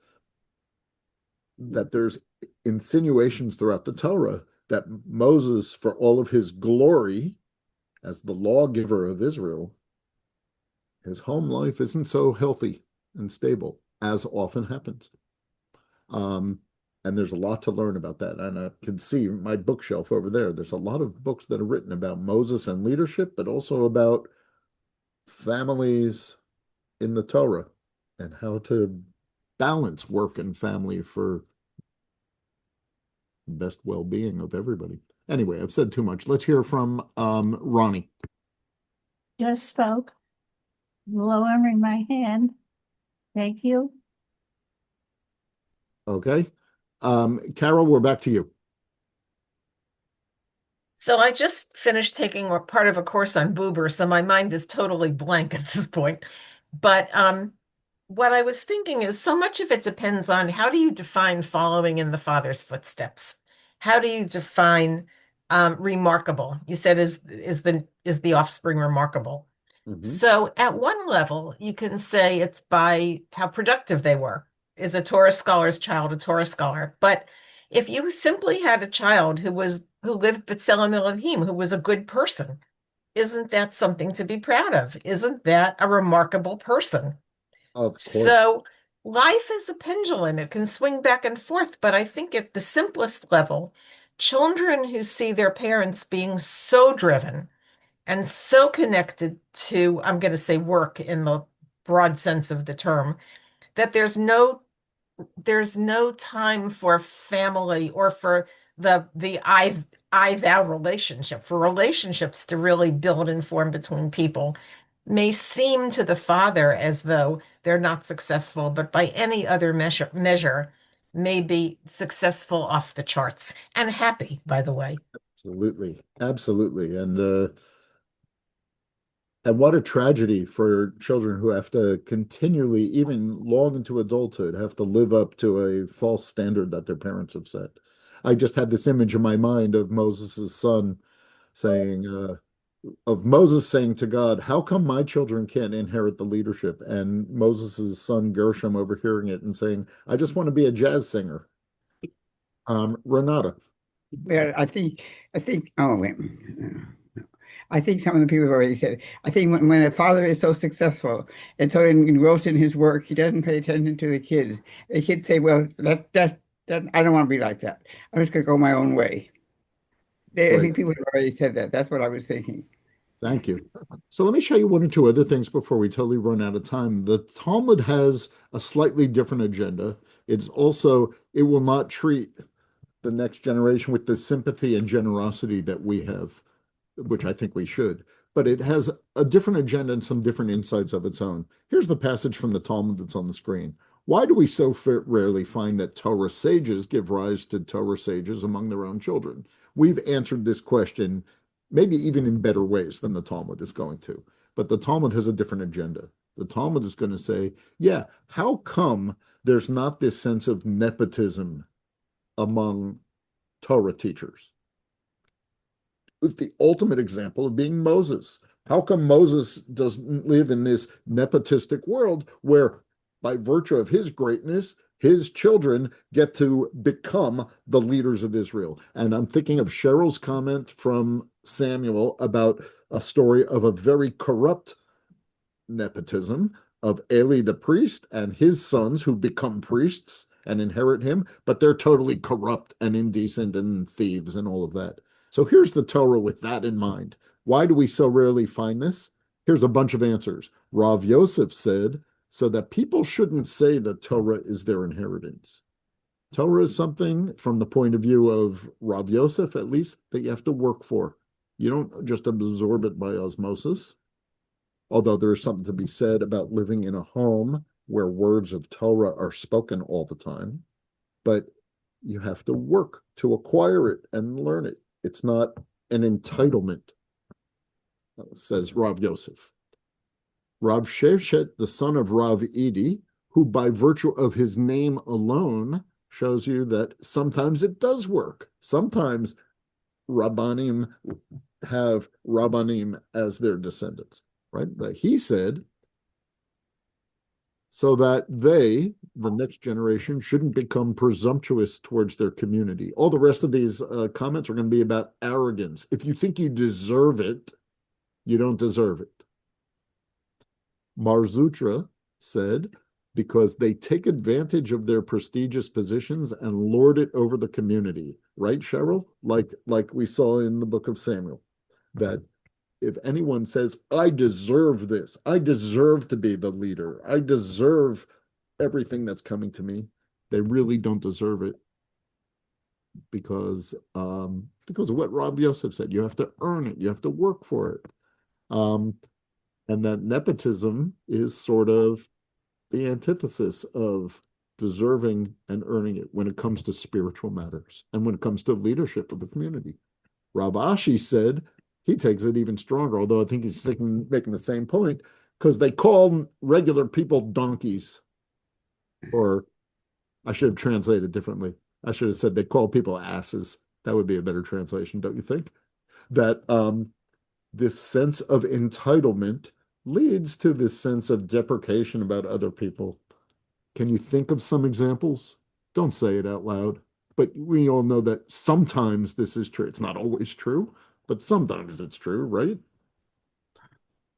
insinuations throughout the Torah that Moses, for all of his glory as the lawgiver of Israel, his home life isn't so healthy and stable as often happens. And there's a lot to learn about that. And I can see my bookshelf over there. There's a lot of books that are written about Moses and leadership, but also about families in the Torah and how to balance work and family for the best well-being of everybody. Anyway, I've said too much. Let's hear from Ronnie. Just spoke, lowering my hand. Thank you. Okay. Carol, we're back to you. So I just finished taking part of a course on Buber, so my mind is totally blank at this point. But what I was thinking is so much of it depends on how do you define following in the father's footsteps? How do you define remarkable? You said is the offspring remarkable? Mm-hmm. So at one level, you can say it's by how productive they were. is a Torah scholar's child a Torah scholar. But if you simply had a child who lived B'Tselem Elohim, who was a good person, isn't that something to be proud of? Isn't that a remarkable person? Of course. So life is a pendulum. It can swing back and forth, but I think at the simplest level, children who see their parents being so driven and so connected to, I'm going to say work in the broad sense of the term, that there's no time for family or for the I thou relationship, for relationships to really build and form between people may seem to the father as though they're not successful, but by any other measure may be successful off the charts and happy, by the way. Absolutely. Absolutely. And what a tragedy for children who have to continually, even long into adulthood, have to live up to a false standard that their parents have set. I just had this image in my mind of Moses' son saying, of Moses saying to God, "How come my children can't inherit the leadership?" And Moses' son Gershom overhearing it and saying, "I just want to be a jazz singer." Renata. Well, oh, wait. I think some of the people have already said, I think when a father is so successful and so engrossed in his work, he doesn't pay attention to the kids. The kids say, well, that I don't want to be like that. I'm just going to go my own way. I Great. think people have already said that. That's what I was thinking. Thank you. So let me show you one or two other things before we totally run out of time. The Talmud has a slightly different agenda. It will not treat the next generation with the sympathy and generosity that we have, which I think we should. But it has a different agenda and some different insights of its own. Here's the passage from the Talmud that's on the screen. Why do we so rarely find that Torah sages give rise to Torah sages among their own children? We've answered this question maybe even in better ways than the Talmud is going to. But the Talmud has a different agenda. The Talmud is going to say, yeah, how come there's not this sense of nepotism among Torah teachers? With the ultimate example of being Moses. How come Moses doesn't live in this nepotistic world where, by virtue of his greatness, his children get to become the leaders of Israel? And I'm thinking of Cheryl's comment from Samuel about a story of a very corrupt nepotism of Eli the priest and his sons who become priests and inherit him, but they're totally corrupt and indecent and thieves and all of that. So here's the Torah with that in mind. Why do we so rarely find this? Here's a bunch of answers. Rav Yosef said, so that people shouldn't say that Torah is their inheritance. Torah is something, from the point of view of Rav Yosef at least, that you have to work for. You don't just absorb it by osmosis. Although there is something to be said about living in a home where words of Torah are spoken all the time, but you have to work to acquire it and learn it. It's not an entitlement, says Rav Yosef. Rav Sheshet, the son of Rav Edi, who by virtue of his name alone shows you that sometimes it does work. Sometimes Rabbanim have Rabbanim as their descendants. Right? But he said, so that they, the next generation, shouldn't become presumptuous towards their community. All the rest of these comments are going to be about arrogance. If you think you deserve it, you don't deserve it. Marzutra said, because they take advantage of their prestigious positions and lord it over the community. Right, Cheryl? Like we saw in the book of Samuel, that if anyone says, I deserve this, I deserve to be the leader, I deserve everything that's coming to me, they really don't deserve it because of what Rav Yosef said. You have to earn it, you have to work for it. And that nepotism is sort of the antithesis of deserving and earning it when it comes to spiritual matters and when it comes to leadership of the community. Rav Ashi said, he takes it even stronger, although I think he's making the same point, because they call regular people donkeys. Or I should have translated differently. I should have said they call people asses. That would be a better translation, don't you think? That this sense of entitlement leads to this sense of deprecation about other people. Can you think of some examples? Don't say it out loud, but we all know that sometimes this is true. It's not always true, but sometimes it's true, right?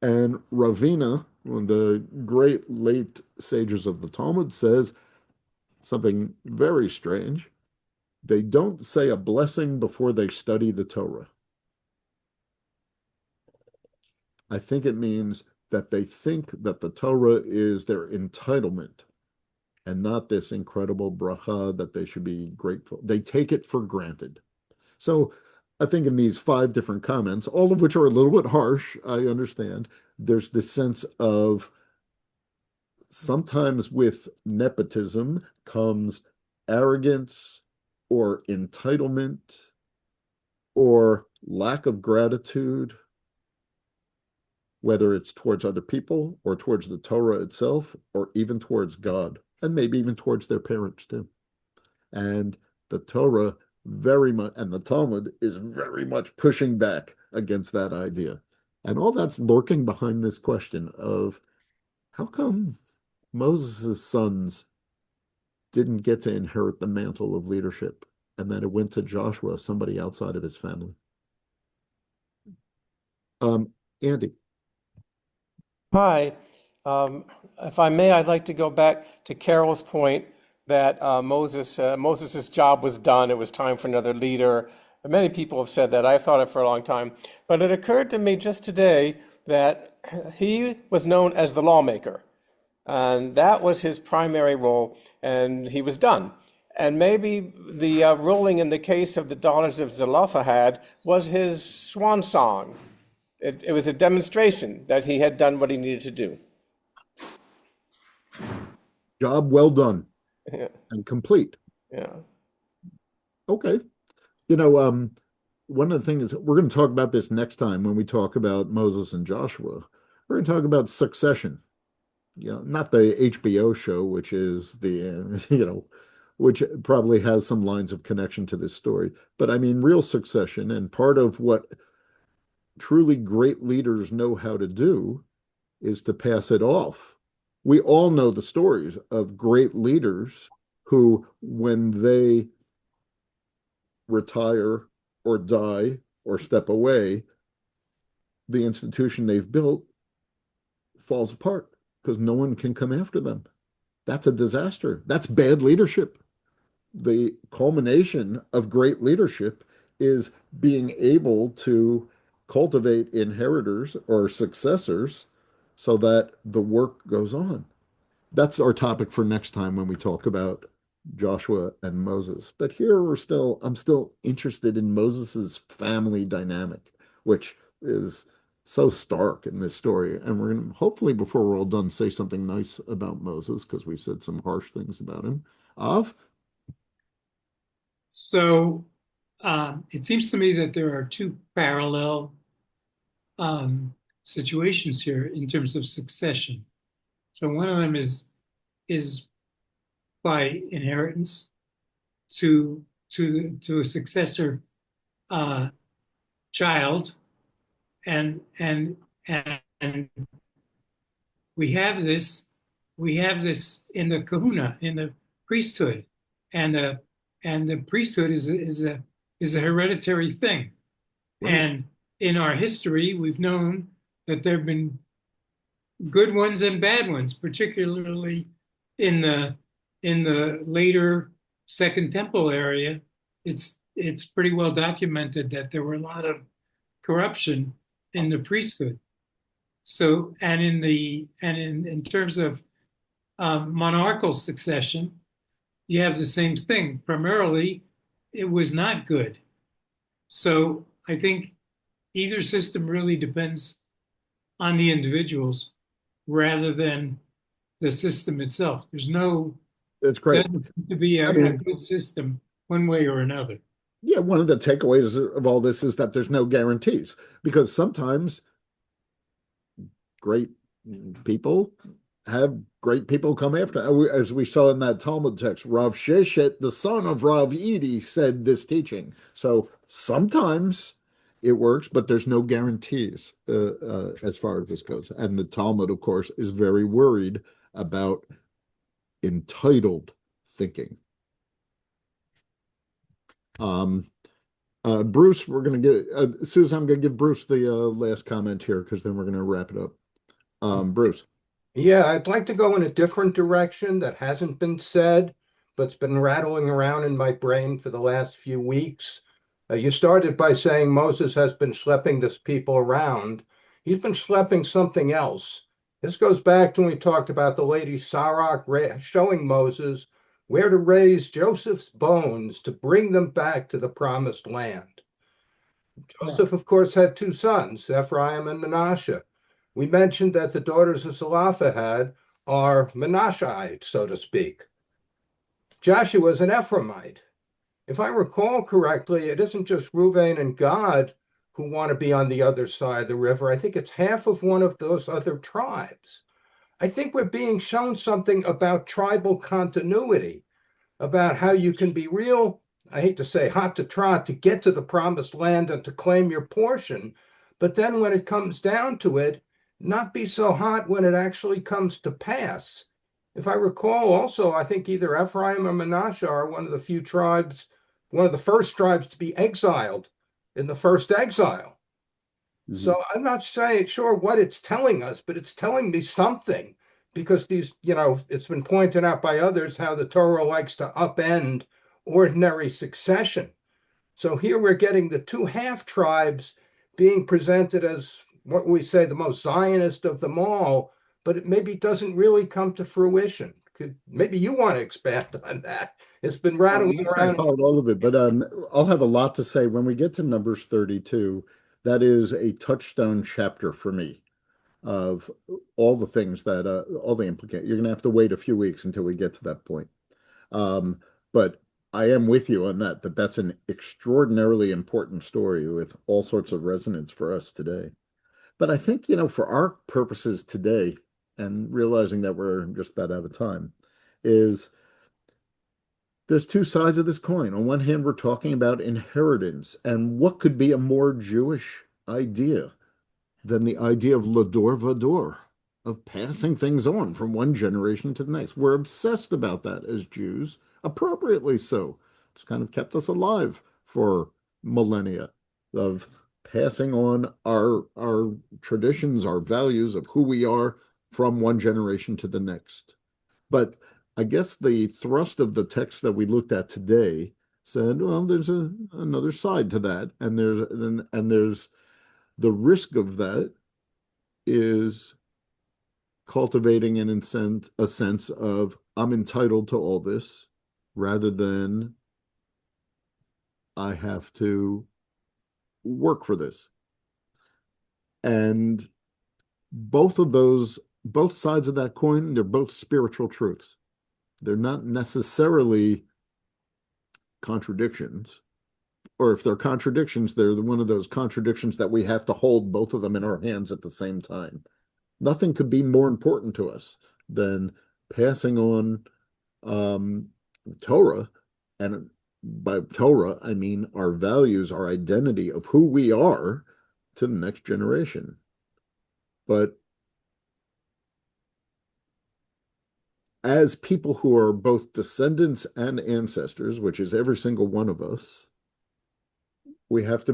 And Ravina, one of the great late sages of the Talmud, says something very strange. They don't say a blessing before they study the Torah. I think it means that they think that the Torah is their entitlement and not this incredible bracha that they should be grateful. They take it for granted. So I think in these 5 different comments, all of which are a little bit harsh, I understand, there's this sense of sometimes with nepotism comes arrogance or entitlement or lack of gratitude, whether it's towards other people or towards the Torah itself or even towards God, and maybe even towards their parents too. And the Torah very much, and the Talmud is very much pushing back against that idea. And all that's lurking behind this question of how come Moses' sons didn't get to inherit the mantle of leadership and that it went to Joshua, somebody outside of his family? Andy. Hi. If I may, I'd like to go back to Carol's point that Moses's job was done. It was time for another leader. Many people have said that. I've thought it for a long time. But it occurred to me just today that he was known as the lawmaker. And that was his primary role, and he was done. And maybe the ruling in the case of the daughters of Zelophehad was his swan song. It was a demonstration that he had done what he needed to do. Job well done Yeah. and complete. Yeah. Okay. One of the things we're going to talk about this next time when we talk about Moses and Joshua. We're going to talk about succession. Not the HBO show, which is which probably has some lines of connection to this story, but I mean real succession. And part of what truly great leaders know how to do is to pass it off. We all know the stories of great leaders who, when they retire or die or step away, the institution they've built falls apart because no one can come after them. That's a disaster. That's bad leadership. The culmination of great leadership is being able to cultivate inheritors or successors so that the work goes on. That's our topic for next time when we talk about Joshua and Moses. But here I'm still interested in Moses's family dynamic, which is so stark in this story. And we're going to hopefully, before we're all done, say something nice about Moses because we've said some harsh things about him. Av? So it seems to me that there are 2 parallel situations here in terms of succession. So one of them is by inheritance to a successor child, and we have this in the kahuna, in the priesthood, and the priesthood is a hereditary thing. Right. And in our history, we've known that there have been good ones and bad ones, particularly in the later Second Temple area. It's pretty well documented that there were a lot of corruption in the priesthood. So, and in terms of monarchical succession, you have the same thing. Primarily, it was not good. So I think either system really depends on the individuals rather than the system itself. That's great. Doesn't seem to be a good system one way or another. Yeah, one of the takeaways of all this is that there's no guarantees because sometimes great people have great people come after. As we saw in that Talmud text, Rav Sheshet, the son of Rav Edi, said this teaching. Sometimes it works, but there's no guarantees as far as this goes. And the Talmud, of course, is very worried about entitled thinking. Bruce, we're going to get Susan. I'm going to give Bruce the last comment here because then we're going to wrap it up. Bruce. Yeah, I'd like to go in a different direction that hasn't been said, but's been rattling around in my brain for the last few weeks. You started by saying Moses has been schlepping this people around. He's been schlepping something else. This goes back to when we talked about the lady Sarach showing Moses where to raise Joseph's bones to bring them back to the promised land. Joseph, of course, had two sons, Ephraim and Manasseh. We mentioned that the daughters of Zelophehad are Menashites, so to speak. Joshua is an Ephraimite. If I recall correctly, it isn't just Reuben and Gad who want to be on the other side of the river. I think it's half of one of those other tribes. I think we're being shown something about tribal continuity, about how you can be real, I hate to say hot to trot, to get to the promised land and to claim your portion. But then when it comes down to it, not be so hot when it actually comes to pass. If I recall also, I think either Ephraim or Manasseh are one of the few tribes, one of the first tribes to be exiled in the first exile. So I'm not sure what it's telling us, but it's telling me something because it's been pointed out by others how the Torah likes to upend ordinary succession. So here we're getting the two half tribes being presented as what we say the most Zionist of them all, but it maybe doesn't really come to fruition. Maybe you want to expand on that. It's been rattling around. All of it, but I'll have a lot to say when we get to Numbers 32. That is a touchstone chapter for me of all the things that all the implications. You're going to have to wait a few weeks until we get to that point. But I am with you on that that's an extraordinarily important story with all sorts of resonance for us today. But I think, for our purposes today, and realizing that we're just about out of time, is there's two sides of this coin. On one hand, we're talking about inheritance, and what could be a more Jewish idea than the idea of lador vador, of passing things on from one generation to the next. We're obsessed about that as Jews, appropriately so. It's kind of kept us alive for millennia, of passing on our traditions, our values of who we are from one generation to the next. But I guess the thrust of the text that we looked at today said, well, there's another side to that, and there's the risk of that is cultivating a sense of I'm entitled to all this, rather than I have to work for this. And both sides of that coin, they're both spiritual truths. They're not necessarily contradictions, or if they're contradictions, they're one of those contradictions that we have to hold both of them in our hands at the same time. Nothing could be more important to us than passing on the Torah, and by Torah, I mean our values, our identity of who we are, to the next generation. But as people who are both descendants and ancestors, which is every single one of us, we have to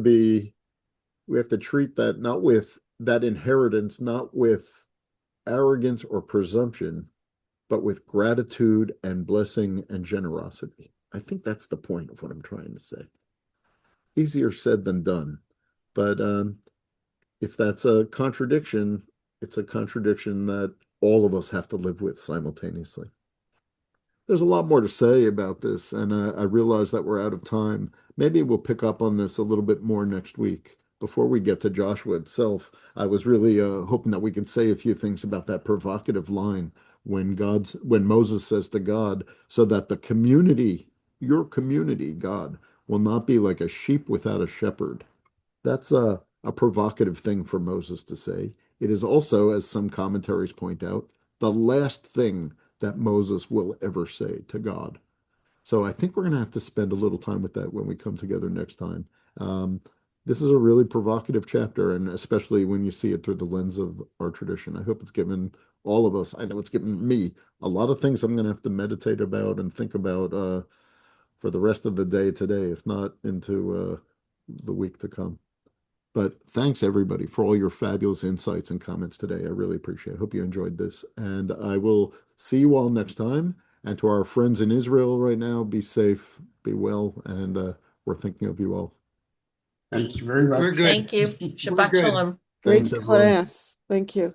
treat that not with that inheritance, not with arrogance or presumption, but with gratitude and blessing and generosity. I think that's the point of what I'm trying to say. Easier said than done. But if that's a contradiction, it's a contradiction that all of us have to live with simultaneously. There's a lot more to say about this, and I realize that we're out of time. Maybe we'll pick up on this a little bit more next week. Before we get to Joshua itself, I was really hoping that we could say a few things about that provocative line when Moses says to God, so that the community, your community, God, will not be like a sheep without a shepherd. That's a provocative thing for Moses to say. It is also, as some commentaries point out, the last thing that Moses will ever say to God. So I think we're going to have to spend a little time with that when we come together next time. this is a really provocative chapter, and especially when you see it through the lens of our tradition. I hope it's given all of us, I know it's given me a lot of things I'm going to have to meditate about and think about for the rest of the day today, if not into the week to come. But thanks everybody for all your fabulous insights and comments today. I really appreciate it. I hope you enjoyed this. And I will see you all next time. And to our friends in Israel right now, be safe, be well, and we're thinking of you all. Thank you very much. We're good. Thank you. We're Shabbat good. shalom. Great Thanks, everyone. class. Thank you.